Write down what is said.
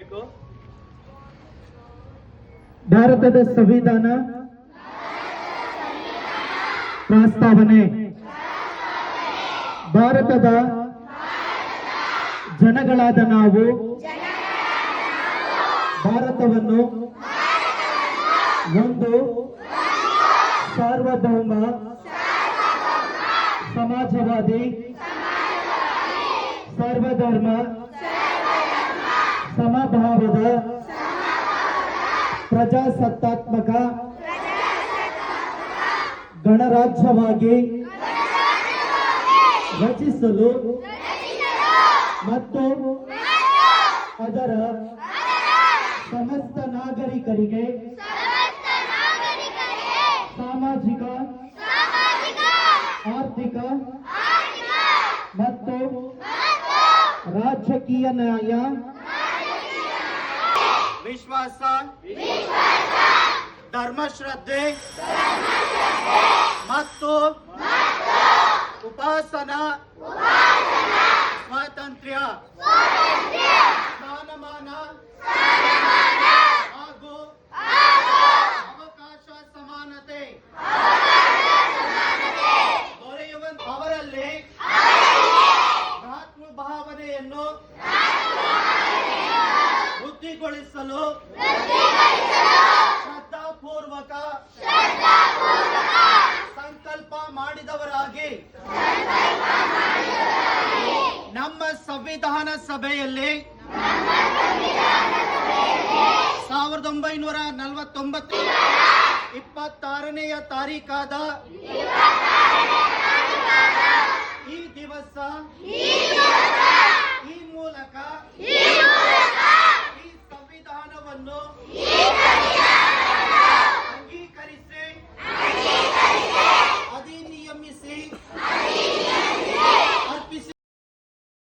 ಹೇಳಬೇಕು. ಭಾರತದ ಸಂವಿಧಾನ ಪ್ರಸ್ತಾವನೆ. ಭಾರತದ ಜನಗಳಾದ ನಾವು ಭಾರತವನ್ನು ಒಂದು ಸಾರ್ವಭೌಮ ಸಮಾಜವಾದಿ ಸರ್ವಧರ್ಮ ಸಮಭಾವದ ಪ್ರಜಾಸತ್ತಾತ್ಮಕ ಗಣರಾಜ್ಯವಾಗಿ ರಚಿಸಲು ಮತ್ತು ಅದರ ಸಮಸ್ತ ನಾಗರಿಕರಿಗೆ ಸಾಮಾಜಿಕ ಆರ್ಥಿಕ ಮತ್ತು ರಾಜಕೀಯ ನ್ಯಾಯ, ವಿಶ್ವಾಸ, ಧರ್ಮಶ್ರದ್ಧೆ ಮತ್ತು ಉಪಾಸನಾ ಸ್ವಾತಂತ್ರ್ಯ, ಸ್ಥಾನಮಾನ ಹಾಗೂ ಅವಕಾಶ ಸಮಾನತೆ ದೊರೆಯುವಂತೆ ಅವರಲ್ಲಿ ಭಾವನೆಯನ್ನು ವೃದ್ಧಿಗೊಳಿಸಲು ಶ್ರದ್ಧಾಪೂರ್ವಕ ಸಂಕಲ್ಪ ಮಾಡಿದವರಾಗಿ ನಮ್ಮ ಸಂವಿಧಾನ ಸಭೆಯಲ್ಲಿ 1949 26ನೇ ತಾರೀಖಾದ ಈ ದಿವಸ ಈ ಮೂಲಕ